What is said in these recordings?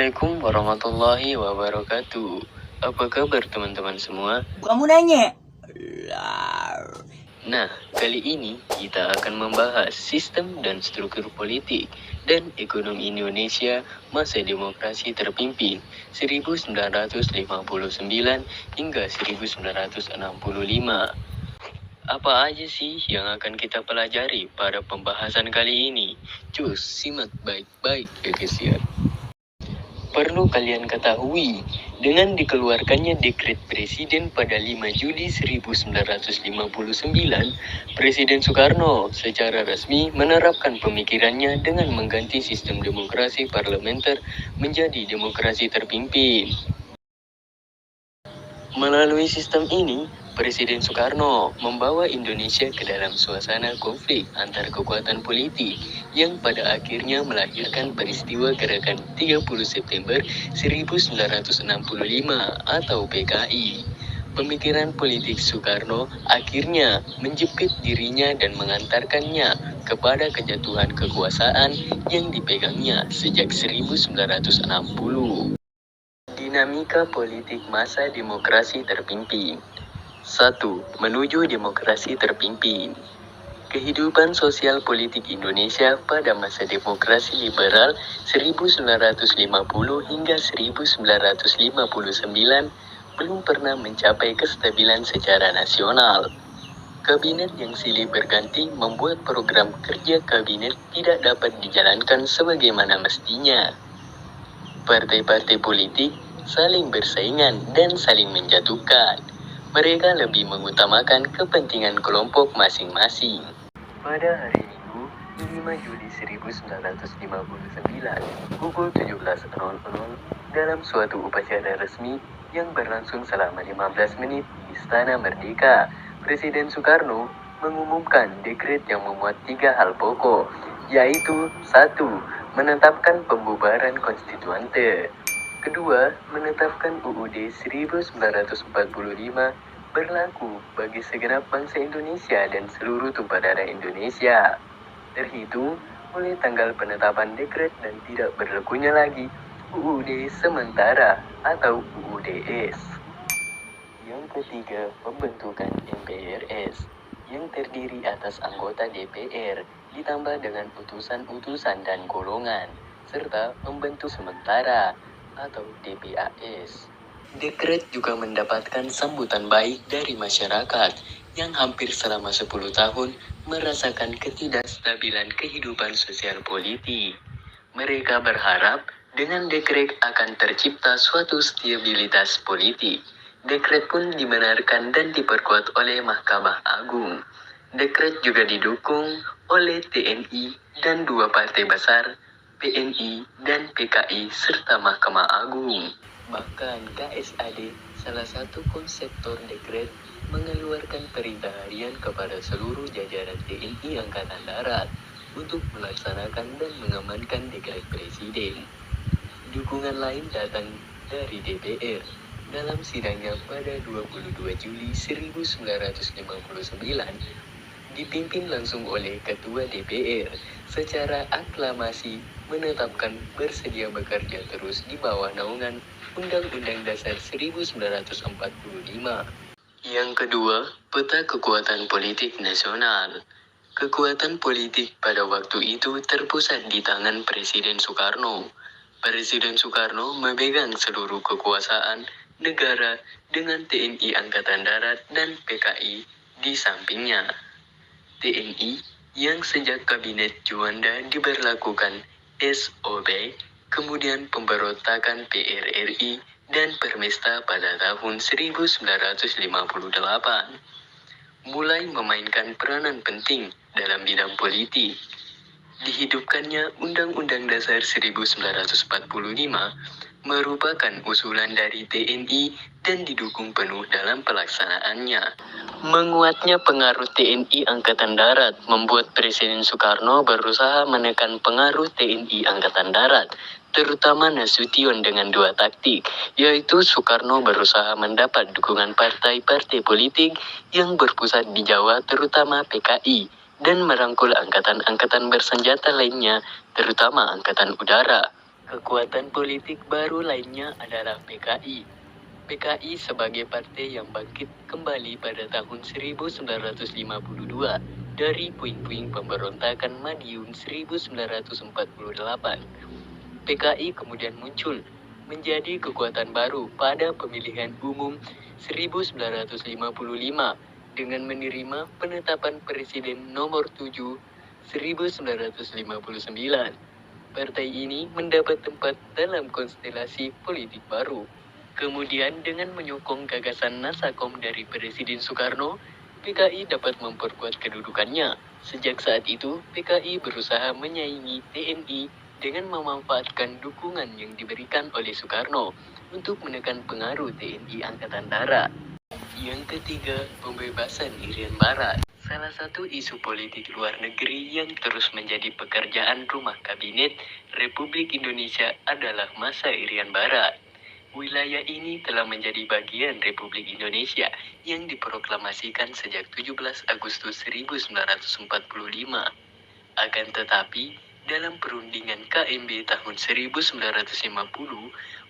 Assalamualaikum warahmatullahi wabarakatuh. Apa kabar teman-teman semua? Kamu nanya. Nah, kali ini kita akan membahas sistem dan struktur politik dan ekonomi Indonesia masa demokrasi terpimpin 1959 hingga 1965. Apa aja sih yang akan kita pelajari pada pembahasan kali ini? Cus, simak baik-baik ya guys ya. Perlu kalian ketahui, dengan dikeluarkannya dekret Presiden pada 5 Juli 1959, Presiden Soekarno secara resmi menerapkan pemikirannya dengan mengganti sistem demokrasi parlementer menjadi demokrasi terpimpin. Melalui sistem ini, Presiden Soekarno membawa Indonesia ke dalam suasana konflik antar kekuatan politik yang pada akhirnya melahirkan peristiwa Gerakan 30 September 1965 atau PKI. Pemikiran politik Soekarno akhirnya menjepit dirinya dan mengantarkannya kepada kejatuhan kekuasaan yang dipegangnya sejak 1960. Dinamika politik masa demokrasi terpimpin. 1. Menuju demokrasi terpimpin. Kehidupan sosial politik Indonesia pada masa demokrasi liberal 1950 hingga 1959 belum pernah mencapai kestabilan secara nasional. Kabinet yang silih berganti membuat program kerja kabinet tidak dapat dijalankan sebagaimana mestinya. Partai-partai politik saling bersaingan dan saling menjatuhkan. Mereka lebih mengutamakan kepentingan kelompok masing-masing. Pada hari Minggu, 5 Juli 1959, pukul 17.00, dalam suatu upacara resmi yang berlangsung selama 15 menit di Istana Merdeka, Presiden Soekarno mengumumkan dekret yang memuat 3 hal pokok, yaitu 1. Menetapkan pembubaran konstituante. Kedua, menetapkan UUD 1945 berlaku bagi segenap bangsa Indonesia dan seluruh tumpah darah Indonesia. Terhitung mulai tanggal penetapan dekret dan tidak berlakunya lagi UUD sementara atau UUDS. Yang ketiga, pembentukan MPRS yang terdiri atas anggota DPR ditambah dengan utusan-utusan dan golongan, serta pembentuk sementara atau DPAS. Dekret juga mendapatkan sambutan baik dari masyarakat yang hampir selama 10 tahun merasakan ketidakstabilan kehidupan sosial politik. Mereka berharap dengan dekret akan tercipta suatu stabilitas politik. Dekret pun dibenarkan dan diperkuat oleh Mahkamah Agung. Dekret juga didukung oleh TNI dan 2 partai besar, PNI dan PKI serta Mahkamah Agung. Bahkan KSAD, salah satu konseptor dekret, mengeluarkan perintah harian kepada seluruh jajaran TNI Angkatan Darat untuk melaksanakan dan mengamankan dekret Presiden. Dukungan lain datang dari DPR. Dalam sidangnya pada 22 Juli 1959, dipimpin langsung oleh Ketua DPR, secara aklamasi menetapkan bersedia bekerja terus di bawah naungan Undang-Undang Dasar 1945. Yang kedua, peta kekuatan politik nasional. Kekuatan politik pada waktu itu terpusat di tangan Presiden Soekarno. Presiden Soekarno memegang seluruh kekuasaan negara dengan TNI Angkatan Darat dan PKI di sampingnya. TNI yang sejak Kabinet Juanda diberlakukan SOB, kemudian pemberontakan PRRI dan Permesta pada tahun 1958, mulai memainkan peranan penting dalam bidang politik. Dihidupkannya Undang-Undang Dasar 1945 merupakan usulan dari TNI dan didukung penuh dalam pelaksanaannya. Menguatnya pengaruh TNI Angkatan Darat membuat Presiden Soekarno berusaha menekan pengaruh TNI Angkatan Darat, terutama Nasution dengan 2 taktik, yaitu Soekarno berusaha mendapat dukungan partai-partai politik yang berpusat di Jawa terutama PKI, dan merangkul angkatan-angkatan bersenjata lainnya, terutama Angkatan Udara. Kekuatan politik baru lainnya adalah PKI. PKI sebagai partai yang bangkit kembali pada tahun 1952 dari puing-puing pemberontakan Madiun 1948. PKI kemudian muncul menjadi kekuatan baru pada pemilihan umum 1955 dengan menerima penetapan Presiden nomor 7 1959. Partai ini mendapat tempat dalam konstelasi politik baru. Kemudian dengan menyokong gagasan Nasakom dari Presiden Soekarno, PKI dapat memperkuat kedudukannya. Sejak saat itu, PKI berusaha menyaingi TNI dengan memanfaatkan dukungan yang diberikan oleh Soekarno untuk menekan pengaruh TNI Angkatan Darat. Yang ketiga, pembebasan Irian Barat. Salah satu isu politik luar negeri yang terus menjadi pekerjaan rumah kabinet Republik Indonesia adalah masa Irian Barat. Wilayah ini telah menjadi bagian Republik Indonesia yang diproklamasikan sejak 17 Agustus 1945. Akan tetapi, dalam perundingan KMB tahun 1950,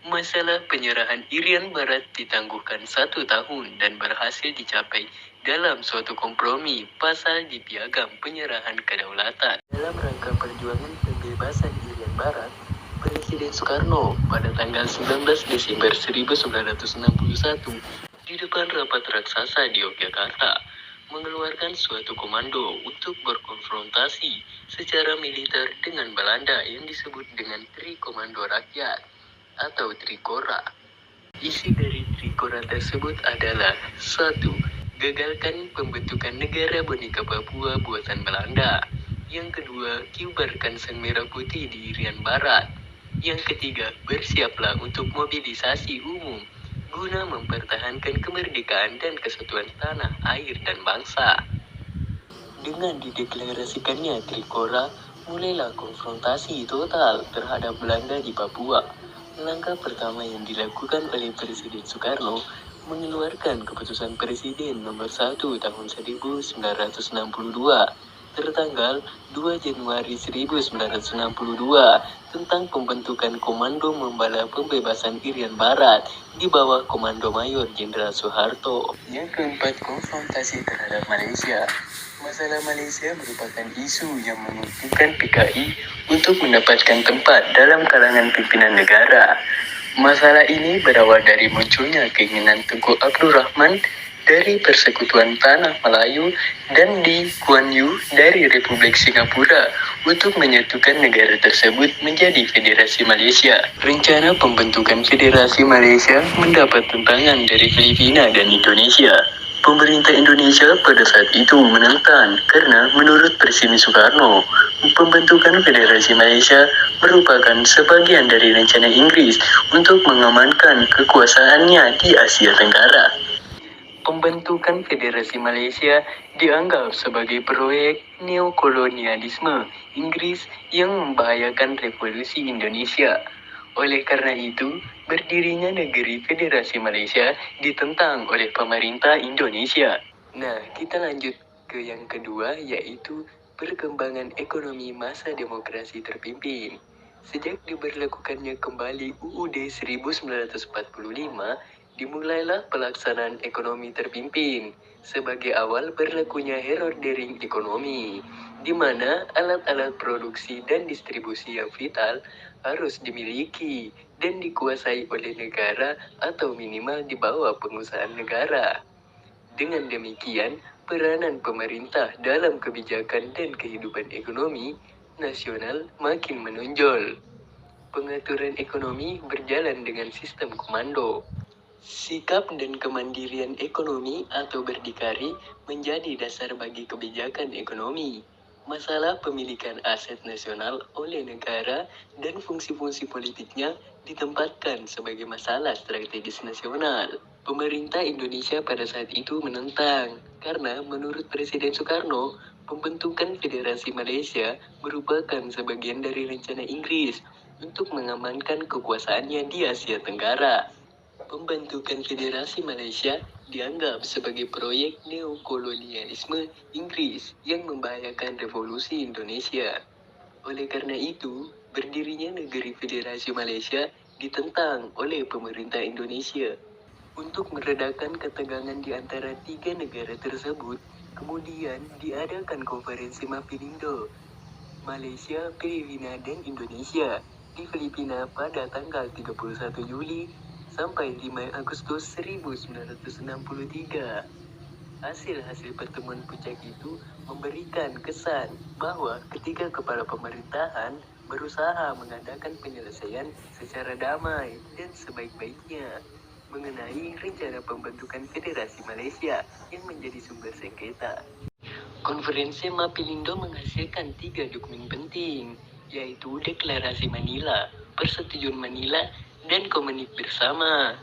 masalah penyerahan Irian Barat ditangguhkan 1 tahun dan berhasil dicapai dalam suatu kompromi pasal di Piagam Penyerahan Kedaulatan. Dalam rangka perjuangan pembebasan Irian Barat, Presiden Soekarno pada tanggal 19 Desember 1961 di depan rapat raksasa di Yogyakarta mengeluarkan suatu komando untuk berkonfrontasi secara militer dengan Belanda yang disebut dengan Trikomando Rakyat atau Trikora. Isi dari Trikora tersebut adalah 1. Gagalkan pembentukan negara boneka Papua buatan Belanda. Yang kedua, kibarkan sang merah putih di Irian Barat. Yang ketiga, bersiaplah untuk mobilisasi umum guna mempertahankan kemerdekaan dan kesatuan tanah, air, dan bangsa. Dengan dideklarasikannya Trikora, mulailah konfrontasi total terhadap Belanda di Papua. Langkah pertama yang dilakukan oleh Presiden Soekarno mengeluarkan keputusan Presiden nomor 1 tahun 1962 tertanggal 2 Januari 1962 tentang pembentukan Komando Membala Pembebasan Irian Barat di bawah Komando Mayor Jenderal Soeharto. Yang keempat, konfrontasi terhadap Malaysia. Masalah Malaysia merupakan isu yang menguntungkan PKI untuk mendapatkan tempat dalam kalangan pimpinan negara. Masalah ini berawal dari munculnya keinginan Tengku Abdul Rahman dari Persekutuan Tanah Melayu dan Lee Kuan Yew dari Republik Singapura untuk menyatukan negara tersebut menjadi Federasi Malaysia. Rencana pembentukan Federasi Malaysia mendapat tentangan dari Filipina dan Indonesia. Pemerintah Indonesia pada saat itu menentang karena menurut Presiden Soekarno, pembentukan Federasi Malaysia merupakan sebagian dari rencana Inggris untuk mengamankan kekuasaannya di Asia Tenggara. Pembentukan Federasi Malaysia dianggap sebagai proyek neokolonialisme Inggris yang membahayakan revolusi Indonesia. Oleh karena itu, berdirinya negeri Federasi Malaysia ditentang oleh pemerintah Indonesia. Nah, kita lanjut ke yang kedua, yaitu perkembangan ekonomi masa demokrasi terpimpin. Sejak diberlakukannya kembali UUD 1945, dimulailah pelaksanaan ekonomi terpimpin sebagai awal berlakunya herdering ekonomi, di mana alat-alat produksi dan distribusi yang vital harus dimiliki dan dikuasai oleh negara atau minimal di bawah penguasaan negara. Dengan demikian, peranan pemerintah dalam kebijakan dan kehidupan ekonomi nasional makin menonjol. Pengaturan ekonomi berjalan dengan sistem komando. Sikap dan kemandirian ekonomi atau berdikari menjadi dasar bagi kebijakan ekonomi. Masalah pemilikan aset nasional oleh negara dan fungsi-fungsi politiknya ditempatkan sebagai masalah strategis nasional. Pemerintah Indonesia pada saat itu menentang, karena menurut Presiden Soekarno, pembentukan Federasi Malaysia merupakan sebagian dari rencana Inggris untuk mengamankan kekuasaannya di Asia Tenggara. Pembentukan Federasi Malaysia dianggap sebagai proyek neokolonialisme Inggris yang membahayakan revolusi Indonesia. Oleh karena itu, berdirinya Negeri Federasi Malaysia ditentang oleh pemerintah Indonesia. Untuk meredakan ketegangan di antara tiga negara tersebut, kemudian diadakan konferensi Mapipindo, Malaysia, Filipina, dan Indonesia di Filipina pada tanggal 31 Juli sampai 5 Agustus 1963. Hasil-hasil pertemuan puncak itu memberikan kesan bahwa ketiga kepala pemerintahan berusaha mengadakan penyelesaian secara damai dan sebaik-baiknya mengenai rencana pembentukan Federasi Malaysia yang menjadi sumber sengketa. Konferensi Mapipindo menghasilkan 3 dokumen penting, yaitu Deklarasi Manila, Persetujuan Manila, dan Komunik Bersama.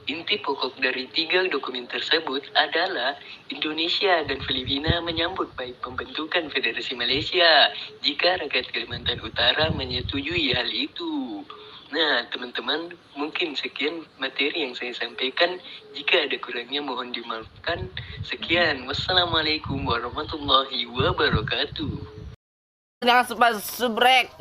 Inti pokok dari 3 dokumen tersebut adalah Indonesia dan Filipina menyambut baik pembentukan Federasi Malaysia jika rakyat Kalimantan Utara menyetujui hal itu. Nah, teman-teman, mungkin sekian materi yang saya sampaikan. Jika ada kurangnya mohon dimaafkan. Sekian, wassalamualaikum warahmatullahi wabarakatuh. Jangan subrek.